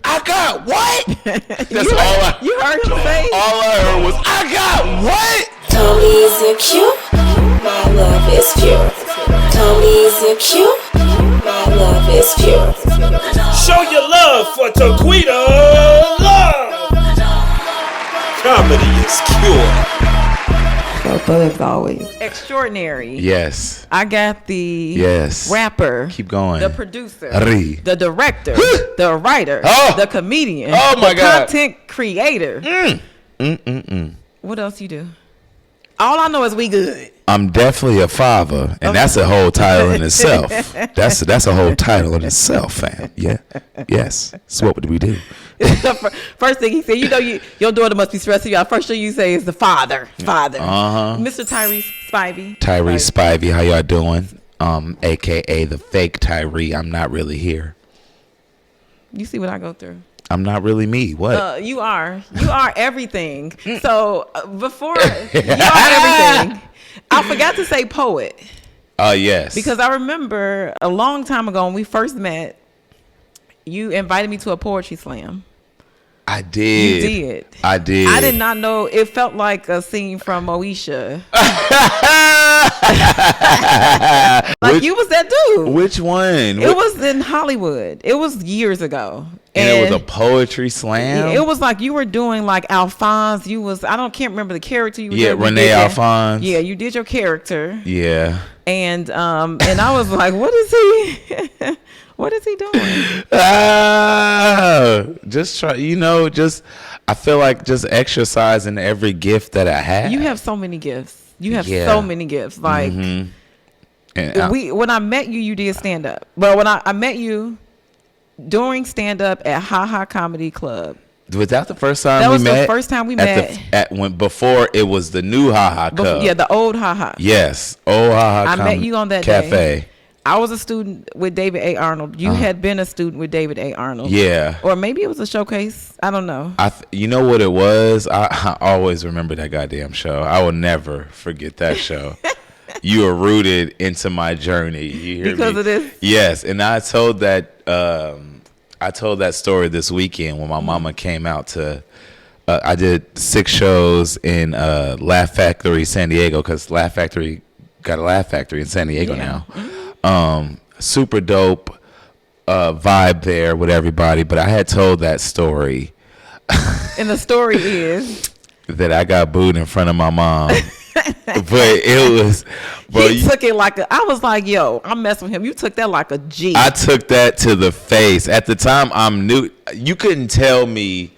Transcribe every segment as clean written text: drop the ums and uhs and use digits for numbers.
I got what? That's You heard him say? All I heard was, I got what? Tony's a cute, my love is pure. Tony's a cute, my love is pure. Show your love for Taquita Love. Comedy is cure. But as always, extraordinary. Yes. I got the rapper. Keep going. The producer. The director. The writer. The comedian. Oh my God. Content creator. What else you do? All I know is we good. I'm definitely a father, and that's a whole title in itself. That's a whole title in itself, fam. Yeah. Yes. So what would we do? First thing he said, your daughter must be stressing you out. First thing you say is the father. Mr. Tyree Spivey. Tyree Spivey, how y'all doing? AKA the fake Tyree. I'm not really here. You see what I go through. I'm not really me. What? You are everything. So before you are everything, I forgot to say poet. Yes. Because I remember a long time ago when we first met, you invited me to a poetry slam. I did. You did. I did. I did not know. It felt like a scene from Moesha. You was that dude. Which one? It was in Hollywood. It was years ago. And it was a poetry slam? It was like you were doing like Alphonse. Can't remember the character you were doing. Renee Alphonse. Yeah, you did your character. Yeah. And I was like, what is he? What is he doing? Just try, I feel like just exercising every gift that I have. You have so many gifts. So many gifts. Like, when I met you, you did stand up. But when I met you during stand up at Ha Ha Comedy Club. Was that the first time we met? That was the first time we met. Before it was the new Ha Ha Club. Yeah, the old Ha Ha. Yes, old Ha Ha. I met you on that cafe. Day. I was a student with David A. Arnold. You had been a student with David A. Arnold. Yeah. Or maybe it was a showcase. I don't know. You know what it was? I always remember that goddamn show. I will never forget that show. You are rooted into my journey. You hear because me? of this? Yes. And I told that story this weekend when my mama came out to I did 6 shows in Laugh Factory, San Diego, because Laugh Factory got a Laugh Factory in San Diego now. Super dope vibe there with everybody, but I had told that story. And the story is that I got booed in front of my mom. But it was, bro, he took it like I was like, yo, I'm messing with him. You took that like a G. I took that to the face. At the time, I'm new. You couldn't tell me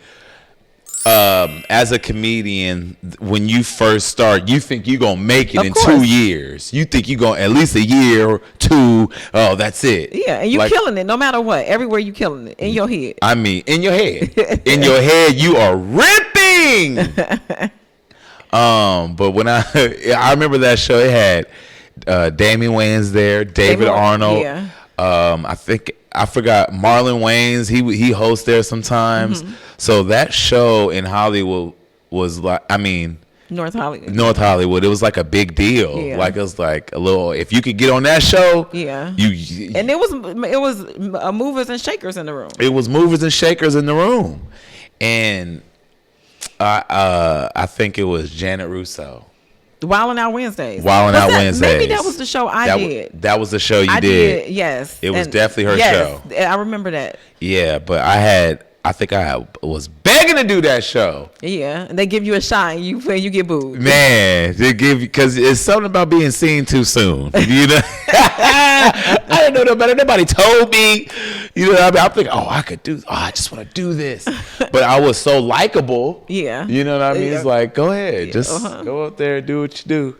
as a comedian, when you first start, you think you're going to make it in 2 years. You think you're going to at least a year or 2. Oh, that's it. Yeah, and you're killing it no matter what. Everywhere you killing it. In your head. I mean, in your head. In your head, you are ripping. But when I remember that show, it had Damian Wayans there, David Arnold. Yeah. I forgot Marlon Wayans. He hosts there sometimes. Mm-hmm. So that show in Hollywood was like, North Hollywood. It was like a big deal. Yeah. Like it was like a little. If you could get on that show, yeah. And it was movers and shakers in the room. It was movers and shakers in the room, and I think it was Janet Russo. Wildin' Out Wednesdays. Maybe that was the show I did. That was the show you did. Yes. It was definitely her show. I remember that. Yeah, but I think I was begging to do that show. Yeah, and they give you a shot and you get booed. Man, they give you, because it's something about being seen too soon. You know, I didn't know no better. Nobody told me. You know, I'm thinking, I could do. I just want to do this. But I was so likable. Yeah. You know what I mean? Yeah. It's like, go ahead, just go up there and do what you do.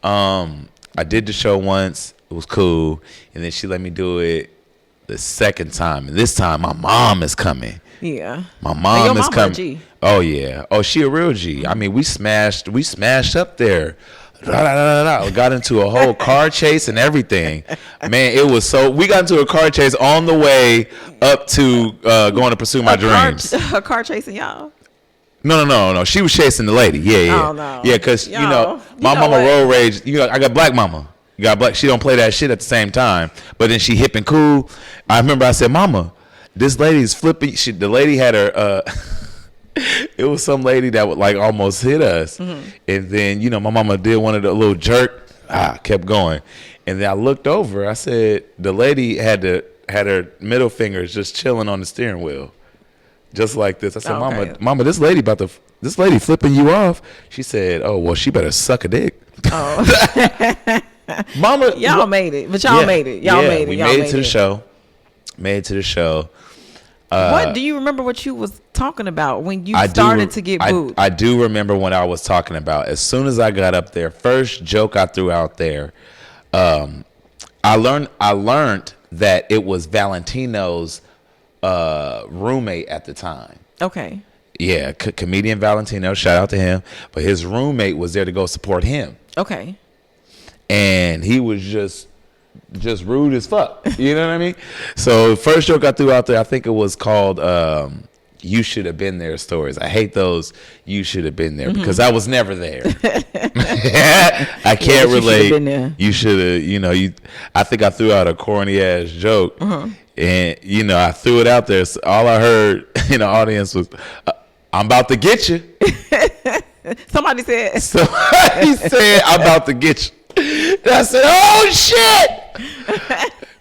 I did the show once. It was cool, and then she let me do it the second time, and this time my mom is coming. Yeah, my mom is coming. G. Oh yeah. Oh, she a real G. I mean, we smashed up there. We got into a whole car chase and everything. Man, it was so. We got into a car chase on the way up to going to pursue my dreams. A car chasing y'all. No. She was chasing the lady. Yeah. Oh, no. Yeah, because my mama road rage. I got black mama. She don't play that shit at the same time. But then she hip and cool. I remember I said, Mama, this lady's flipping. The lady had her. It was some lady that would like almost hit us, and then my mama did one of the little jerk. Kept going, and then I looked over. I said the lady had her middle fingers just chilling on the steering wheel, just like this. I said, Mama, this lady flipping you off. She said, oh well, she better suck a dick. Oh. Mama, y'all made it, but y'all made it. Y'all made it. We made it to the show. Made it to the show. What do you remember what you was talking about when you started to get booed? I do remember when I was talking about. As soon as I got up there, first joke I threw out there, I learned that it was Valentino's roommate at the time. Okay. Yeah, comedian Valentino, shout out to him. But his roommate was there to go support him. Okay. And he was just rude as fuck. You know what I mean? So first joke I threw out there, I think it was called You Should Have Been There stories. I hate those You Should Have Been There because I was never there. I can't relate. You should have, I think I threw out a corny ass joke and, I threw it out there. So all I heard in the audience was, I'm about to get you. Somebody said, I'm about to get you. And I said, oh, shit.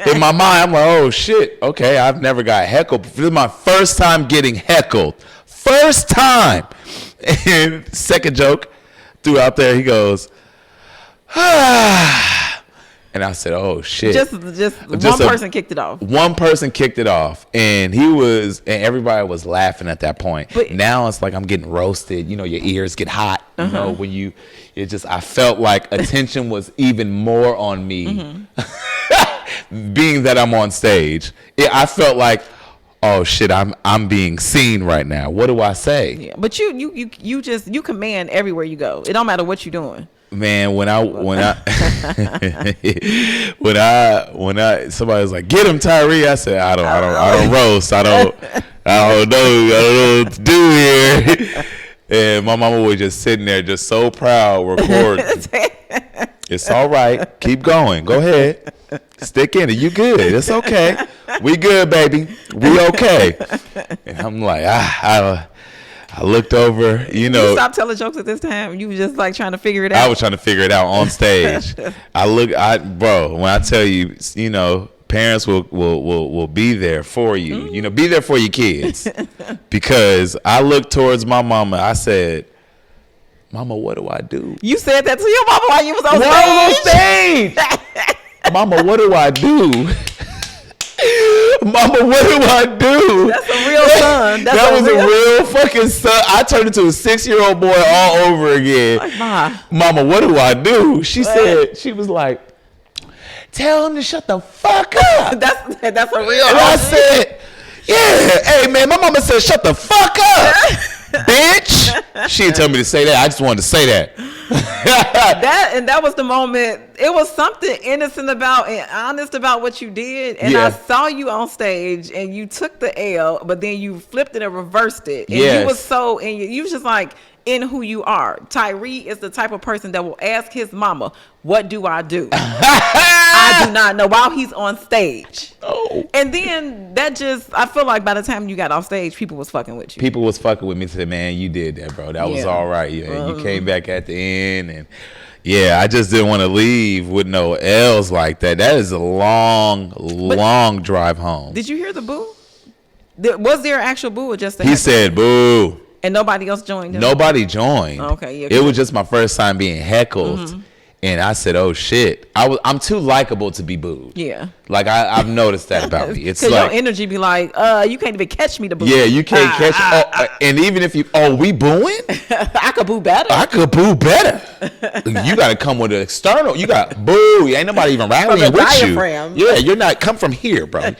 In my mind, I'm like, oh, shit. Okay, I've never got heckled. This is my first time getting heckled. First time. And second joke, threw out there, he goes, and I said, oh, shit. Just one person kicked it off. One person kicked it off. And everybody was laughing at that point. But now it's like I'm getting roasted. Your ears get hot. When I felt like attention was even more on me. Being that I'm on stage. I felt like, oh shit, I'm being seen right now. What do I say? Yeah, but you command everywhere you go. It don't matter what you're doing. Man, when I somebody was like, get him, Tyree. I said, I don't roast. I don't know what to do here. And my mama was just sitting there, just so proud, recording. It's all right. Keep going. Go ahead. Stick in it. You good. It's okay. We good, baby. We okay. And I'm like, I looked over, You stopped telling jokes at this time. You were just like trying to figure it out. I was trying to figure it out on stage. Bro, when I tell you, parents will be there for you. Be there for your kids. Because I looked towards my mama. I said, Mama, what do I do? You said that to your mama while you was on stage. Mama, what do I do? Mama, what do I do? That's a real son. That was a real fucking son. I turned into a 6-year-old boy all over again. Like, Ma. Mama, what do I do? She said, she was like, tell him to shut the fuck up. That's a real. And I said, yeah, hey man, my mama said, shut the fuck up, bitch. She didn't tell me to say that. I just wanted to say that. that was the moment. It was something innocent about and honest about what you did. And I saw you on stage and you took the L, but then you flipped it and reversed it. And you was so, and you was just like in who you are. Tyree is the type of person that will ask his mama, what do I do? I do not know, while he's on stage. Oh. And then I feel like by the time you got off stage, people was fucking with you. People was fucking with me. Said, man, you did that, bro. That was all right. Yeah, you came back at the end. And yeah, I just didn't want to leave with no L's like that. That is a long drive home. Did you hear the boo? Was there an actual boo or just He said boo. And nobody else joined him? Nobody joined. Okay, yeah. It was just my first time being heckled. And I said, "Oh shit!" I'm too likable to be booed. Yeah, like I've noticed that about me. It's like your energy be like, you can't even catch me to boo. Yeah, you can't catch. And even if we booing, I could boo better. You got to come with an external. You got boo. Ain't nobody even rallying with diaphragm. you. Yeah, you're not. Come from here, bro.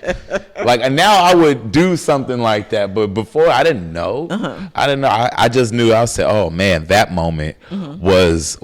Like, and now I would do something like that, but before I didn't know. I didn't know. I just knew. I said, "Oh man, that moment was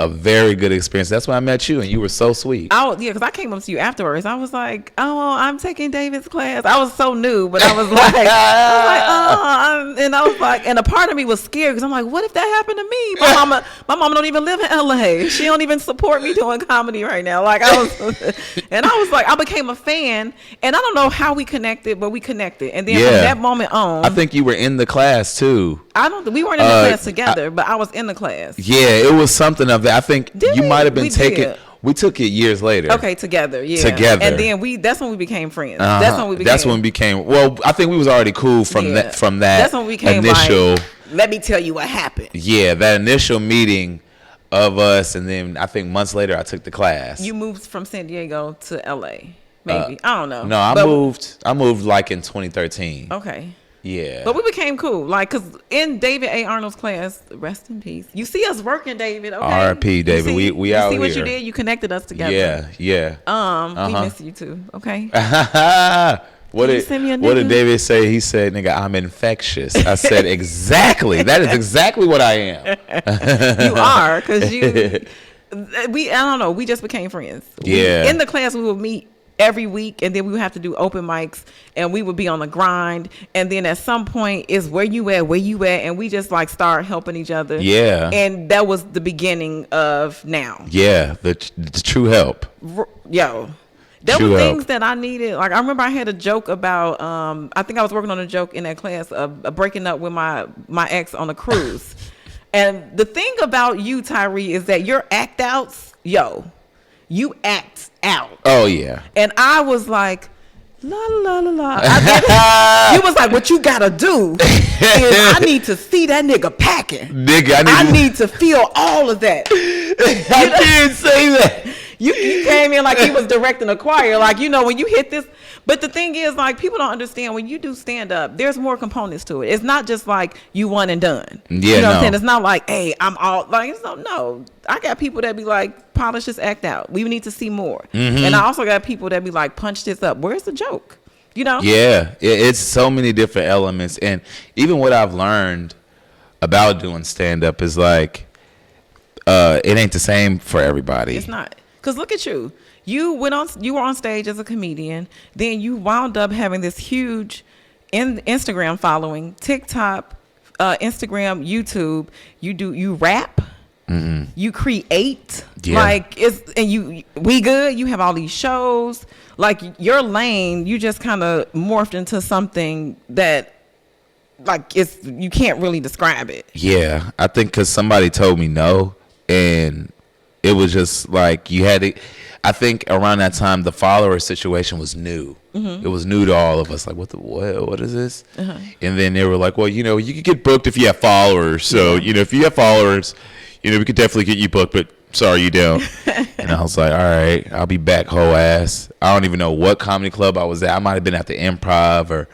a very good experience. That's when I met you, and you were so sweet. Because I came up to you afterwards. I was like, "Oh, I'm taking David's class." I was so new, but I was like, and I was like, and a part of me was scared because I'm like, "What if that happened to me?" My mama don't even live in LA. She don't even support me doing comedy right now. Like I was like, I became a fan, and I don't know how we connected, but we connected, and then from that moment on, I think you were in the class too. We weren't in the class together, but I was in the class. Yeah, it was something of that. I think you might have been taking. We took it years later. Okay, together, yeah. Together, and then that's when we became friends. That's when we became. That's when we became. Well, I think we was already cool from that. From that. That's when we became initial. Like, let me tell you what happened. Yeah, that initial meeting of us, and then I think months later I took the class. You moved from San Diego to LA, maybe. I don't know. No, I moved like in 2013. Okay. Yeah. But we became cool. Like, because in David A. Arnold's class, rest in peace. You see us working, David. Okay. R.I.P. David. We out here. You see what you did? You connected us together. Yeah. We miss you too. Okay. What did David say? He said, "Nigga, I'm infectious." I said, "Exactly. That is exactly what I am." You are, because I don't know. We just became friends. Yeah. In the class, we would meet every week, and then we would have to do open mics, and we would be on the grind, and then at some point is where you at, and we just like start helping each other. Yeah. And that was the beginning of now. Yeah, the true help. There were things that I needed. Like I remember I had a joke about I think I was working on a joke in that class of breaking up with my ex on a cruise. And the thing about you, Tyree, is that your act outs, you act out. Oh yeah. And I was like, la la la la. You was like, what you gotta do is I need to see that nigga packing. I need to feel all of that. I did say that. You came in like he was directing a choir, like, when you hit this. But the thing is, like, people don't understand when you do stand up, there's more components to it. It's not just like you one and done. Yeah, you know what I'm saying? It's not like, hey, I'm all like, no. I got people that be like, polish this act out. We need to see more. Mm-hmm. And I also got people that be like, punch this up. Where's the joke? Yeah, it's so many different elements, and even what I've learned about doing stand up is like, it ain't the same for everybody. It's not. Because look at you. You were on stage as a comedian. Then you wound up having this huge Instagram following, TikTok, Instagram, YouTube. You rap. Mm-hmm. You create. Yeah. We good. You have all these shows. Like your lane, you just kind of morphed into something that like you can't really describe it. Yeah, I think because somebody told me no, and it was just like you had to. I think around that time the follower situation was new. Mm-hmm. It was new to all of us. Like, what is this? Uh-huh. And then they were like, well, you could get booked if you have followers. So if you have followers, we could definitely get you booked. But sorry, you don't. And I was like, all right, I'll be back, whole ass. I don't even know what comedy club I was at. I might have been at the Improv or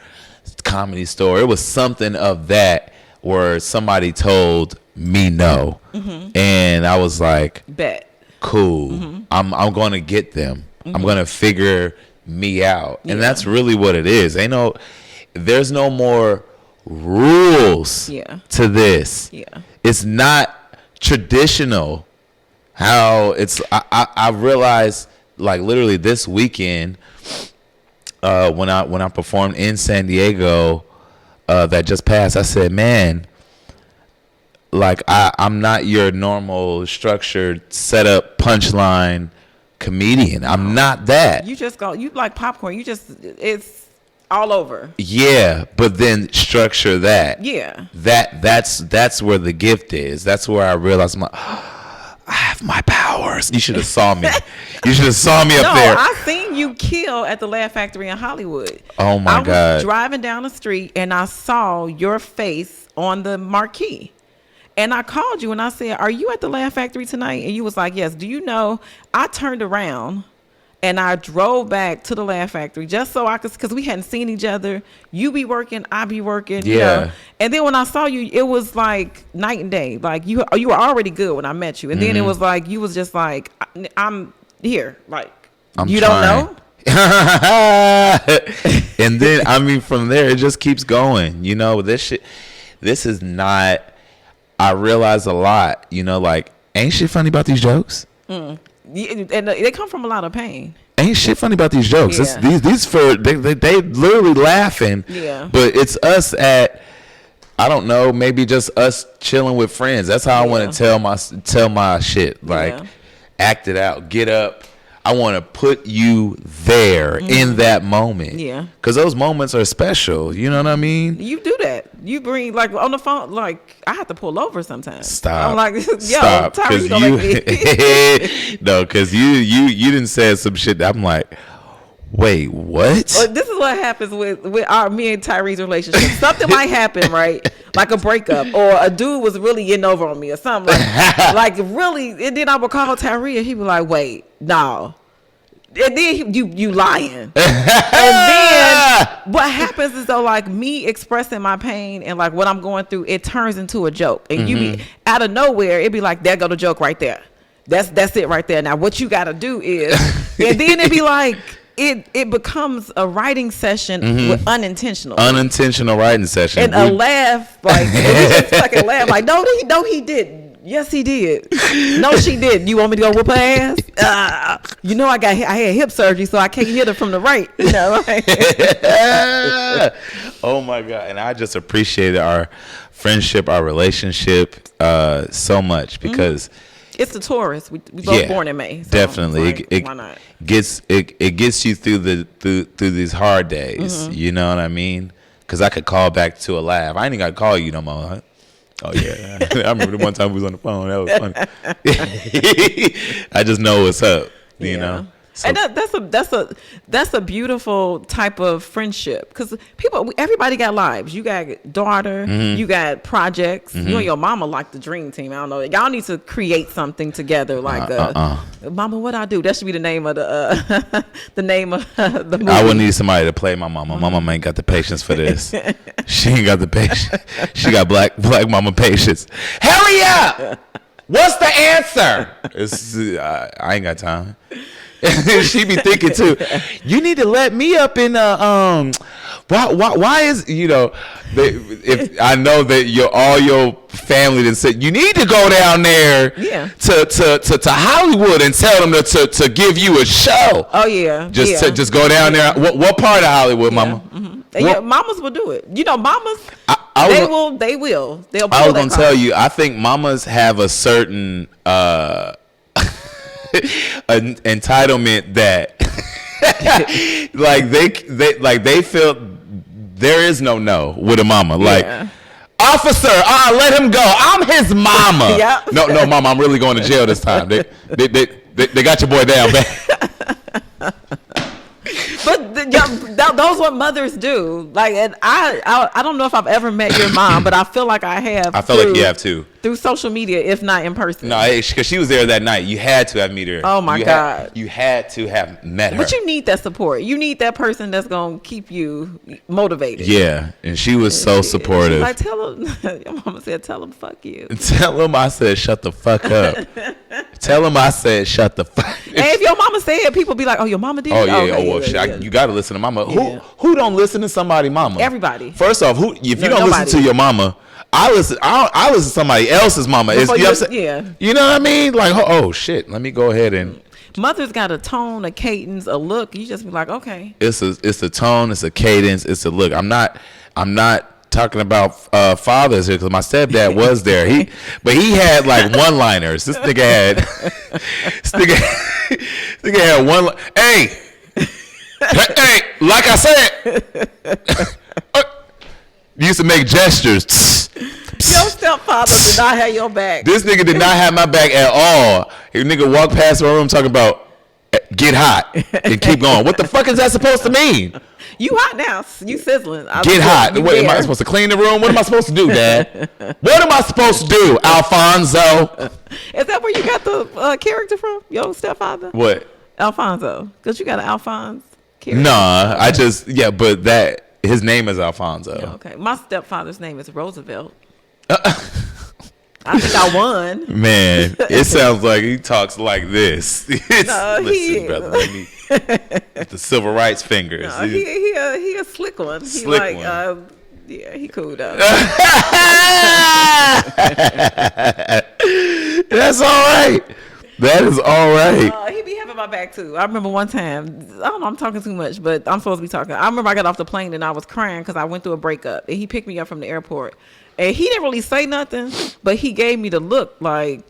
Comedy Store. It was something of that where somebody told me no, mm-hmm. and I was like, bet. Cool. Mm-hmm. I'm going to get them. Mm-hmm. I'm going to figure me out. And that's really what it is. There's no more rules to this. Yeah. It's not traditional how it's, I realized like literally this weekend, when I performed in San Diego, that just passed, I said, man, like I'm not your normal structured setup punchline comedian. I'm not that. You like popcorn. It's all over. Yeah, but then structure that. Yeah. That's where the gift is. That's where I realized I have my powers. You should have saw me. You should have saw me up there. No, I seen you kill at the Laugh Factory in Hollywood. Oh my God. I was driving down the street and I saw your face on the marquee. And I called you and I said, are you at the Laugh Factory tonight? And you was like, yes. Do you know, I turned around and I drove back to the Laugh Factory just so I could, because we hadn't seen each other. You be working, I be working. Yeah. And then when I saw you, it was like night and day. Like you were already good when I met you. And then it was like, you was just like, I'm here. Like, you don't know? And then, from there, it just keeps going. This is not, I realize a lot, Ain't shit funny about these jokes? And they come from a lot of pain. Ain't shit funny about these jokes. Yeah. These they literally laughing. Yeah. But it's us at, I don't know, maybe just us chilling with friends. That's how I want to tell my shit. Like, act it out, get up. I want to put you there in that moment. Yeah. Because those moments are special. You know what I mean? You do that. You bring, like, on the phone, like, I have to pull over sometimes. Stop. I'm like, yo, stop. Tyree, you gonna make me. No, because you didn't say some shit that I'm like, wait, what? Well, this is what happens with me and Tyree's relationship. Something might happen, right? Like a breakup, or a dude was really getting over on me, or something like really. And then I would call Tyree, and he was like, "Wait, no." And then you lying. And then what happens is though, like me expressing my pain and like what I'm going through, it turns into a joke, and you be out of nowhere, it'd be like, "There go the joke right there. That's it right there." Now what you got to do is, and then it'd be like. It becomes a writing session with unintentional writing session, and a laugh, like we just fucking laugh, like no he didn't. Yes he did. No she did. You want me to go whoop her ass? You know I had hip surgery, so I can't hit her from the right. You know. Oh my God! And I just appreciated our friendship, our relationship, so much because. It's the Taurus. We both born in May. So definitely, like, why not? It gets you through these hard days. You know what I mean? Because I could call back to a laugh. I ain't even got to call you no more. Huh? Oh yeah, I remember the one time we was on the phone. That was funny. I just know what's up. You know. So. And that's a beautiful type of friendship because everybody got lives. You got daughter, you got projects. You and your mama like the dream team. I don't know. Y'all need to create something together. Like, Mama, what I do? That should be the name of the name of the movie. I would need somebody to play my mama. My mama ain't got the patience for this. She ain't got the patience. She got black mama patience. Hurry up! What's the answer? I ain't got time. She be thinking too. You need to let me up in why is if I know that all your family then said you need to go down there to Hollywood and tell them to give you a show. Oh yeah. Just go down there. What part of Hollywood, Mama? Mamas will do it. You know, mamas they will. They'll I was gonna tell you, I think mamas have a certain an entitlement that they feel there is no with a mama. Like, officer, let him go. I'm his mama. Yep. No, mama, I'm really going to jail this time. They got your boy down, man. But those what mothers do. Like, and I don't know if I've ever met your mom, but I feel like I have. I feel like you have too. Through social media, if not in person. No, because she was there that night. You had to have met her. Oh my God. You had to have met her. But you need that support. You need that person that's gonna keep you motivated. Yeah, and she was so supportive. Like, tell him. Your mama said, "Tell him fuck you." Tell him I said, "Shut the fuck up." Tell him I said, "Shut the fuck." And if your mama said it, people be like, "Oh, your mama did." Oh yeah. Okay, you got to listen to mama. Yeah. Who don't listen to somebody mama? Everybody. First off, if you don't listen to your mama, I listen to somebody else's mama. You know what I mean? Like, oh shit, let me go ahead and. Mother's got a tone, a cadence, a look. You just be like, okay. It's a tone, it's a cadence, it's a look. I'm not talking about fathers here because my stepdad was there. But he had like one-liners. This nigga had one. Hey, like I said. Used to make gestures. Your stepfather did not have your back. This nigga did not have my back at all. He nigga walked past my room talking about get hot and keep going. What the fuck is that supposed to mean? You hot now. You sizzling. Get hot. What, am I supposed to clean the room? What am I supposed to do, Dad? What am I supposed to do, Alfonso? Is that where you got the character from? Your stepfather? What? Alfonso. Because you got an Alphonse character. Nah, but that. His name is Alfonso. Yeah, okay. My stepfather's name is Roosevelt. I think I won. Man, it sounds like he talks like this. Listen, brother, with the civil rights fingers. No, he a slick one. He cool though. That's all right. That is all right. He be having my back too. I remember one time, I don't know, I'm talking too much, but I'm supposed to be talking. I remember I got off the plane and I was crying because I went through a breakup. And he picked me up from the airport. And he didn't really say nothing, but he gave me the look like,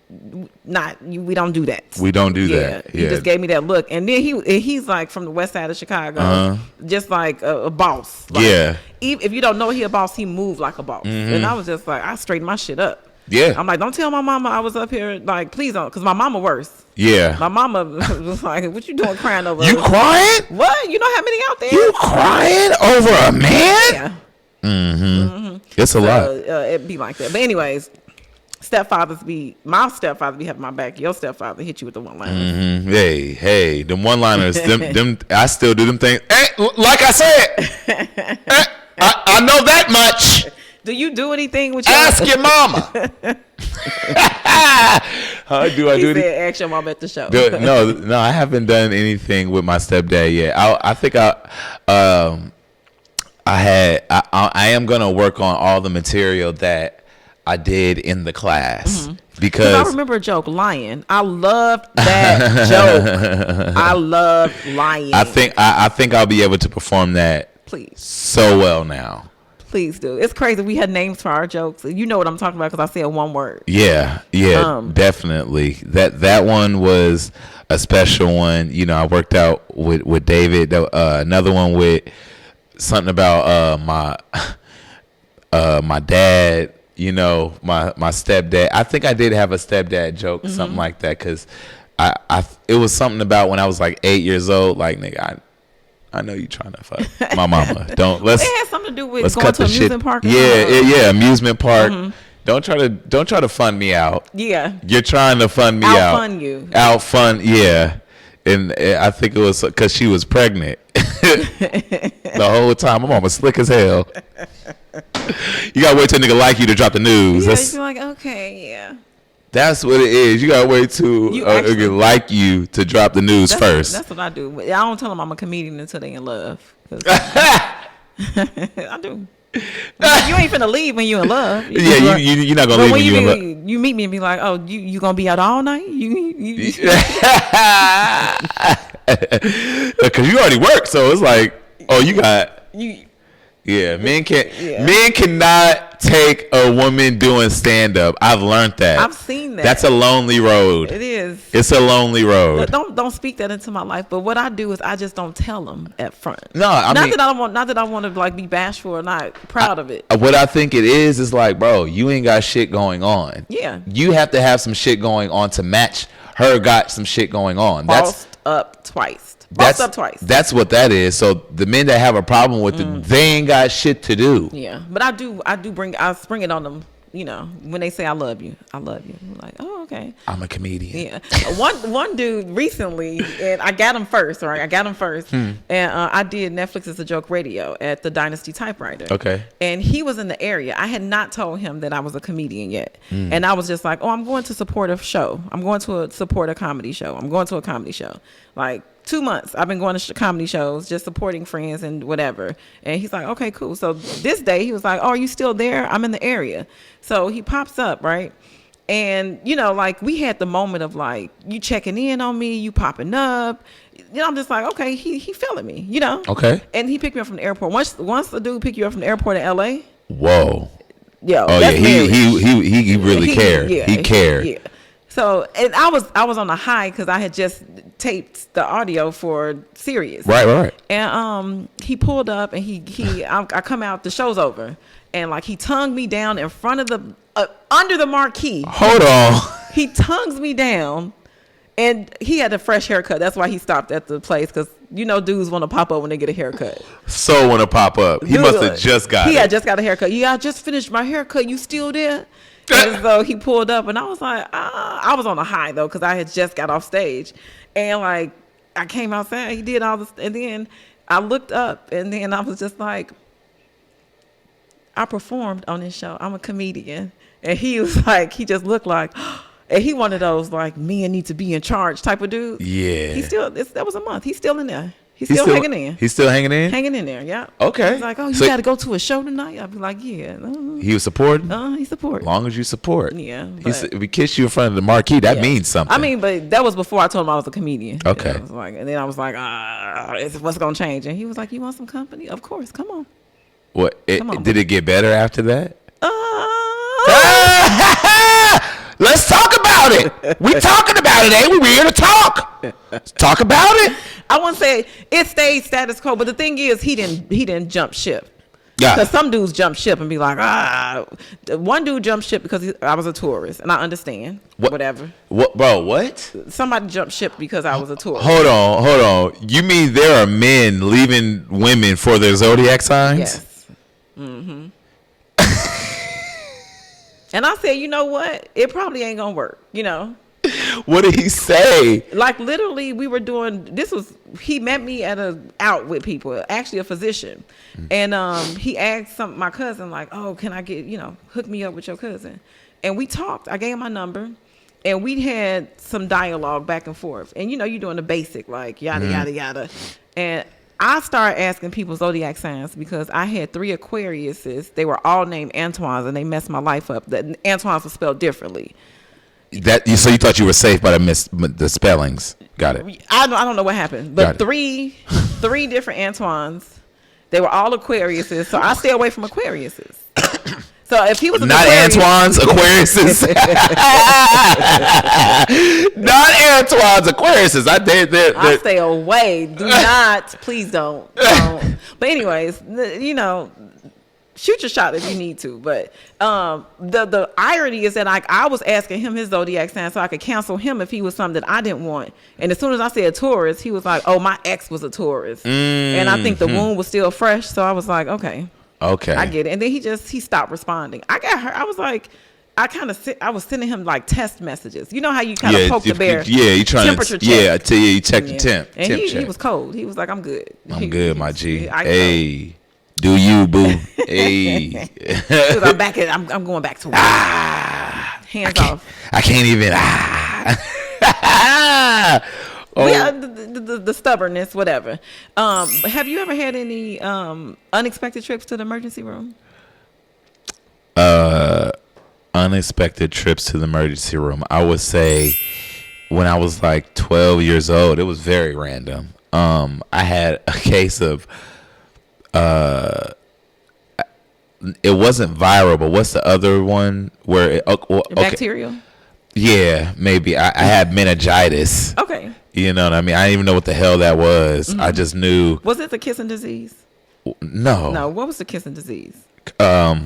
we don't do that. We don't do that. He just gave me that look. And then he's like from the west side of Chicago, just like a boss. Like, if you don't know he a boss, he moved like a boss. And I was just like, I straightened my shit up. Yeah. I'm like, don't tell my mama I was up here. Like, please don't. Because my mama worse. Yeah. My mama was like, what you doing crying over? You crying? What? You know how many out there? You crying over a man? Yeah. It's a lot. It'd be like that. But anyways, my stepfather be having my back. Your stepfather hit you with the one-liners. Hey, them one-liners, them I still do them things. Hey, like I said, I know that much. Do you do anything with your... Ask your mama. How do I do it? Ask your mama at the show. No, I haven't done anything with my stepdad yet. I think I am gonna work on all the material that I did in the class. Because I remember a joke, lying. I loved that joke. I love lying. I think I'll be able to perform that please so well now. Please do. It's crazy. We had names for our jokes. You know what I'm talking about because I said one word. Yeah, definitely. That one was a special one. You know, I worked out with David. Another one with something about my dad. You know, my stepdad. I think I did have a stepdad joke, something like that, because it was something about when I was like 8 years old. Like, nigga, I know you trying to fuck my mama. It had something to do with going to amusement park. Yeah, amusement park. Don't try to fun me out. Yeah, you're trying to fun me out. Outfun you. Yeah, and I think it was because she was pregnant the whole time. My mama slick as hell. You gotta wait till a nigga like you to drop the news. Yeah, you're like, okay, yeah. That's what it is. You gotta wait till like you to drop the news first. That's what I do. I don't tell them I'm a comedian until they in love. I do. You ain't finna leave when you in love. You're not gonna leave when you in love. You meet me and be like, oh, you gonna be out all night? Because you already work, so it's like, oh, you got you. Yeah, men cannot take a woman doing stand up. I've learned that. I've seen that. That's a lonely road. It is. It's a lonely road. Don't speak that into my life. But what I do is I just don't tell them at front. No, not that I want to like be bashful or not proud of it. What I think it is like, bro, you ain't got shit going on. Yeah. You have to have some shit going on to match her got some shit going on. Bossed up twice. That's what that is. So the men that have a problem with it, they ain't got shit to do. Yeah, but I spring it on them. You know, when they say I love you. I'm like, oh, okay. I'm a comedian. Yeah. One dude recently, and I got him first. Right, I got him first, and I did Netflix is a Joke radio at the Dynasty Typewriter. Okay. And he was in the area. I had not told him that I was a comedian yet, and I was just like, oh, I'm going to support a show. I'm going to support a comedy show. I'm going to a comedy show. Like 2 months, I've been going to comedy shows, just supporting friends and whatever. And he's like, okay, cool. So this day he was like, oh, are you still there? I'm in the area. So he pops up, right? And, you know, like we had the moment of like, you checking in on me, you popping up. You know, I'm just like, okay, he feeling me, you know? Okay. And he picked me up from the airport. Once the dude pick you up from the airport in LA. Whoa. Yo, oh yeah, he really cared. Yeah, he cared. Yeah. So, and I was on a high because I had just taped the audio for Sirius. Right. And he pulled up and I come out, the show's over, and like he tongued me down in front of the under the marquee. Hold on. He tongues me down, and he had a fresh haircut. That's why he stopped at the place, because you know dudes want to pop up when they get a haircut. So want to pop up. He must have just got. He had just got a haircut. Yeah, I just finished my haircut. You still there? And so he pulled up, and I was like, I was on a high though, because I had just got off stage, and like I came outside, he did all this, and then I looked up, and then I was just like, I performed on this show. I'm a comedian, and he was like, he just looked like, and he one of those like men need to be in charge type of dude. Yeah. That was a month. He's still in there. He's still hanging in. He's still hanging in? Hanging in there, yeah. Okay. He's like, oh, you got to go to a show tonight? I'd be like, yeah. He was supporting? He supported. As long as you support. Yeah. If he kissed you in front of the marquee, that means something. I mean, but that was before I told him I was a comedian. Okay. And then I was like, what's going to change? And he was like, you want some company? Of course, come on. What? Did it get better after that? Let's talk about it. We talking about it, ain't we? We're here to talk. Let's talk about it. I wouldn't say it stayed status quo, but the thing is, he didn't jump ship. Yeah. Because some dudes jump ship and be like, one dude jumped ship because I was a tourist, and I understand. Whatever. What, bro? What? Somebody jumped ship because I was a tourist. Hold on. You mean there are men leaving women for their zodiac signs? Yes. Mm-hmm. And I said, you know what? It probably ain't gonna work. What did he say? Like literally, we were doing. He met me out with people. Actually, a physician, and he asked my cousin like, "Oh, can I get hook me up with your cousin?" And we talked. I gave him my number, and we had some dialogue back and forth. And you're doing the basic like yada yada yada, and I started asking people zodiac signs because I had 3 Aquariuses. They were all named Antoines, and they messed my life up. The Antoines were spelled differently. So you thought you were safe by the spellings? Got it. I don't know what happened, but three different Antoines. They were all Aquariuses, so I stay away from Aquariuses. So if he was not Antoine's Aquariuses, not Antoine's Aquariuses, I stay away. Do not, please don't. But anyways, shoot your shot if you need to. But the irony is that I was asking him his zodiac sign so I could cancel him if he was something that I didn't want. And as soon as I said Taurus, he was like, "Oh, my ex was a Taurus," and I think the wound was still fresh. So I was like, "Okay." I get it. And then he stopped responding. I got hurt. I was like, I was sending him like test messages. You know how you kind of poke the bear? Yeah, you trying temperature to check. you check the temp. And temp he was cold. He was like, I'm good. I'm good, my G. Hey, do you, boo? Hey. I'm going back to work. Hands off. I can't even. Oh. Yeah, the stubbornness, whatever. Have you ever had any unexpected trips to the emergency room? Unexpected trips to the emergency room. I would say when I was like 12 years old, it was very random. I had a case of it wasn't viral, but what's the other one where bacterial? Yeah, maybe. I had meningitis. Okay. You know what I mean? I didn't even know what the hell that was. I just knew. Was it the kissing disease? No. No. What was the kissing disease? That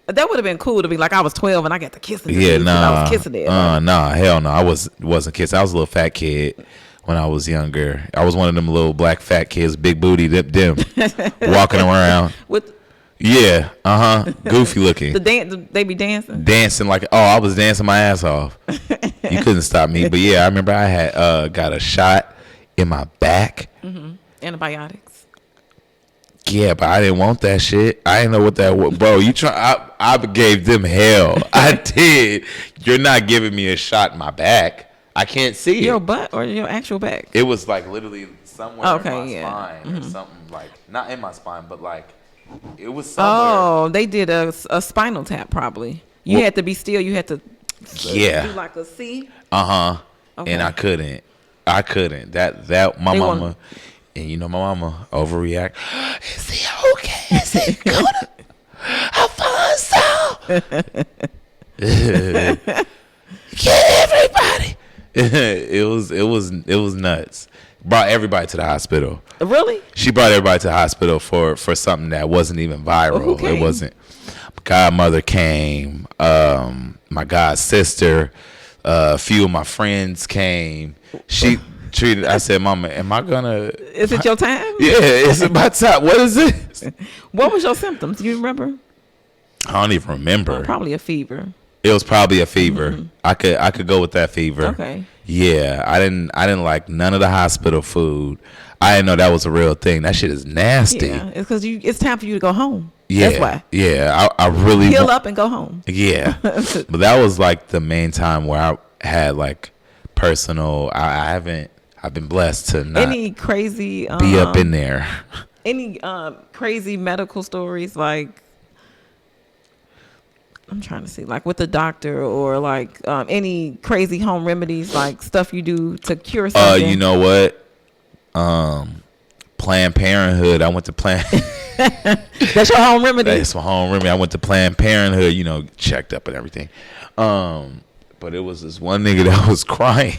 would have been cool to be like, I was 12 and I got the kissing disease. Yeah, nah. I was kissing it. Nah, hell no. I wasn't kissing. I was a little fat kid when I was younger. I was one of them little black fat kids, big booty, them walking around. Yeah, goofy looking. They be dancing? Dancing like, I was dancing my ass off. You couldn't stop me. But yeah, I remember I had got a shot in my back. Mm-hmm. Antibiotics. Yeah, but I didn't want that shit. I didn't know what that was. Bro, I gave them hell. I did. You're not giving me a shot in my back. I can't see your butt or your actual back? It was like literally somewhere in my spine or something, like not in my spine, but like it was somewhere. Oh, they did a spinal tap probably. You had to be still. You had to do like a C. Okay. And I couldn't. That my mama, and my mama overreact. Is he okay? Is he good? Alfonso. Get everybody. It was nuts. Brought everybody to the hospital. Really? She brought everybody to the hospital for something that wasn't even viral. Well, who came? It wasn't. My godmother came. My god sister. A few of my friends came. She treated. I said, "Mama, am I gonna? Is it your time? Yeah, it's about time. What is this? What was your symptoms? Do you remember? I don't even remember. Probably a fever. It was probably a fever. Mm-hmm. I could go with that fever. Okay. Yeah, I didn't like none of the hospital food. I didn't know that was a real thing. That shit is nasty. Yeah, it's because it's time for you to go home. Yeah, that's why. Yeah, I really heal up and go home. Yeah, but that was like the main time where I had like personal. I I've been blessed to not any crazy be up in there. Any crazy medical stories, like I'm trying to see, like with the doctor, or like any crazy home remedies, like stuff you do to cure something. You know what? Planned Parenthood. I went to Planned. That's your home remedy. That's my home remedy. I went to Planned Parenthood. You know, checked up and everything. But it was this one nigga that was crying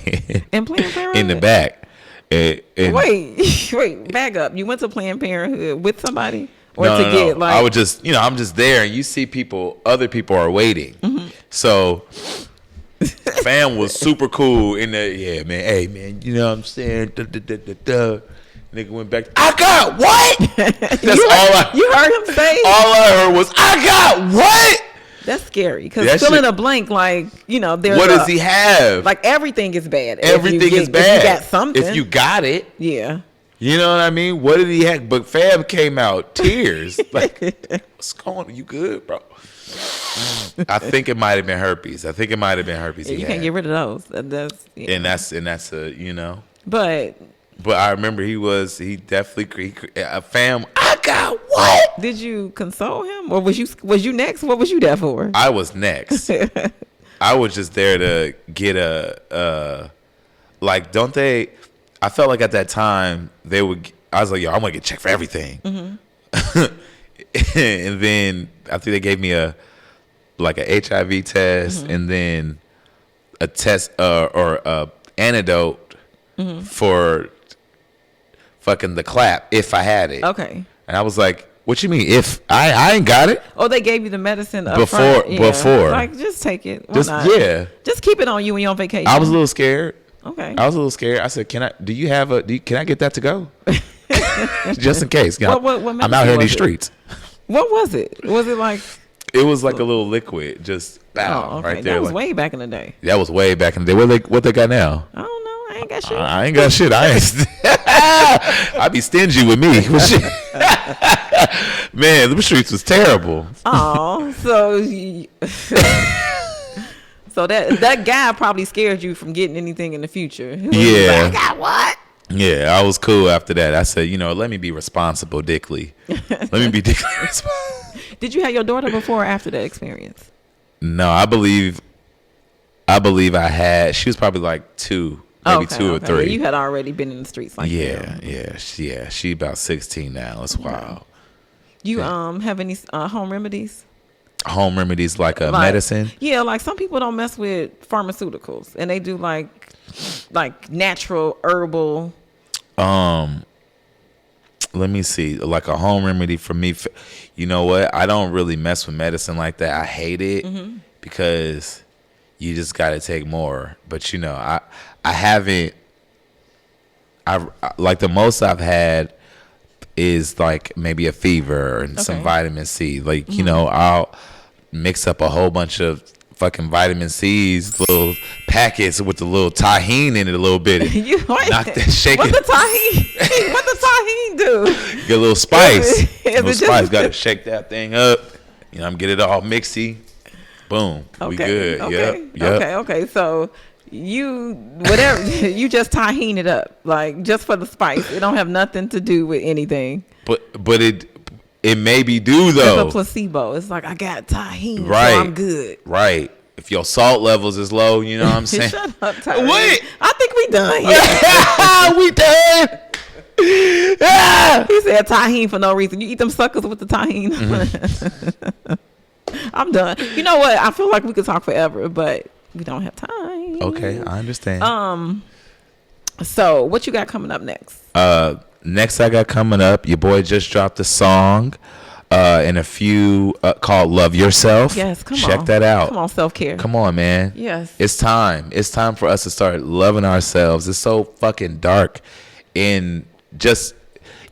in Planned Parenthood in the back. Wait, back up. You went to Planned Parenthood with somebody, or no, get like? I would just, I'm just there, and you see people. Other people are waiting. Mm-hmm. So, fam was super cool in the. Yeah, man. Hey, man. You know what I'm saying? Nigga went back. I got what? That's you heard him say. All I heard was, I got what? That's scary, because fill in a blank, like, there's what does he have? Like, everything is bad. Everything is bad. If you got something. If you got it. Yeah. You know what I mean? What did he have? But fam came out tears. Like, what's going on? You good, bro? I think it might have been herpes. Yeah, you can't get rid of those. That's and that's a But I remember he definitely a fam. I got what? Did you console him, or was you next? What was you there for? I was next. I was just there to get don't they? I felt like at that time they would. I was like, yo, I'm gonna get checked for everything. Mm-hmm. And then I think they gave me a HIV test, mm-hmm. and then a test or a antidote mm-hmm. for fucking the clap if I had it. Okay. And I was like, what you mean if I ain't got it? Oh, they gave you the medicine before. Like, just take it. Why just not? Yeah. Just keep it on you when you're on vacation. I was a little scared. Okay. I was a little scared. I said, can I get that to go? Just in case. What I'm out here in these streets. What was it? Was it like? It was like a little liquid, just okay. right there. That was way back in the day. That was way back in the day. What they got now? I don't know. I ain't got shit. I ain't got shit. I be stingy with me. Man, them streets was terrible. Oh, so that guy probably scared you from getting anything in the future. Yeah. Like, I got what? Yeah, I was cool after that. I said, let me be responsible, Dickley. Let me be Dickley responsible. Did you have your daughter before or after that experience? No, I believe I had. She was probably like 2, maybe 2 or 3. Yeah, you had already been in the streets like that. Yeah. She about 16 now. It's wild. You have any home remedies? Home remedies like medicine? Yeah, like some people don't mess with pharmaceuticals, and they do like natural herbal. Let me see. Like a home remedy for me. You know what? I don't really mess with medicine like that. I hate it mm-hmm. because you just got to take more. But I haven't. Like the most I've had is like maybe a fever and some vitamin C. Like mm-hmm. I'll mix up a whole bunch of fucking vitamin C's, little packets with the little tahine in it a little bit. Knock that, shake What the tahine? What the tahine do? Get a little spice. Got to shake that thing up. I'm get it all mixy. Boom. We good. Yep. Okay. So you just tahine it up, like just for the spice. It don't have nothing to do with anything. But it maybe do though. It's a placebo. It's like I got tahine, right? So I'm good. Right. If your salt levels is low, you know what I'm saying? Shut up, Tyree. What? I think we done. We done. He said tahine for no reason. You eat them suckers with the tahine. Mm-hmm. I'm done. You know what? I feel like we could talk forever, but we don't have time. Okay, I understand. So what you got coming up next? Next I got coming up, your boy just dropped a song in a few called Love Yourself. Yes, come on. Check that out. Come on, self-care. Come on, man. Yes. It's time. It's time for us to start loving ourselves. It's so fucking dark. And just,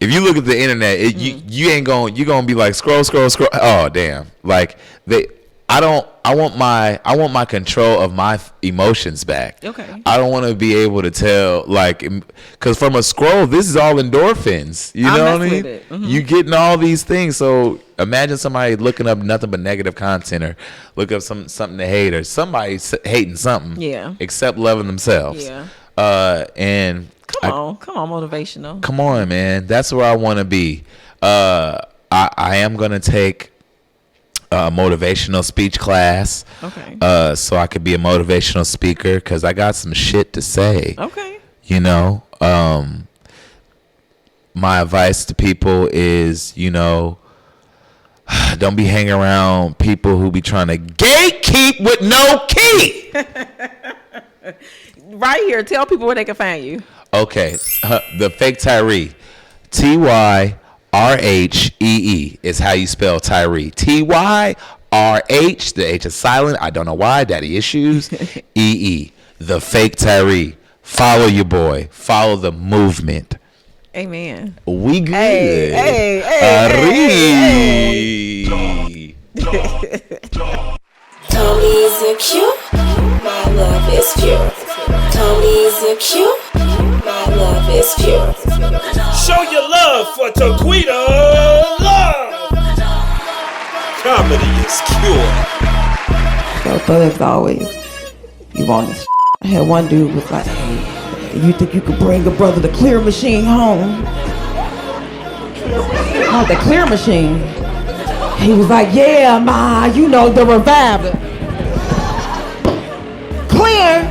if you look at the internet, you ain't going, you're going to be like, scroll. Oh, damn. Like, I want my control of my emotions back. Okay. I don't want to be able to tell, like, because from a scroll, this is all endorphins. You know what I mean? Mm-hmm. You getting all these things. So imagine somebody looking up nothing but negative content, or look up something to hate, or somebody hating something. Yeah. Except loving themselves. Yeah. And Come on, motivational. Come on, man. That's where I want to be. I am gonna take a motivational speech class. Okay. So I could be a motivational speaker because I got some shit to say. Okay. You know, my advice to people is, you know, don't be hanging around people who be trying to gatekeep with no key. Right here. Tell people where they can find you. Okay. The fake Tyree. Tyree is how you spell Tyree. Tyree. The H is silent. I don't know why. Daddy issues. The fake Tyree. Follow your boy. Follow the movement. Amen. We good. Hey. Tony's a cute, my love is pure. Tony's a cute, my love is pure. Show your love for Taquita Love. Comedy is cure. So thugs always, you want this. I had one dude was like, hey, you think you could bring a brother the clear machine home? Oh, the clear machine. He was like, yeah, ma, you know, the reviver. Clear.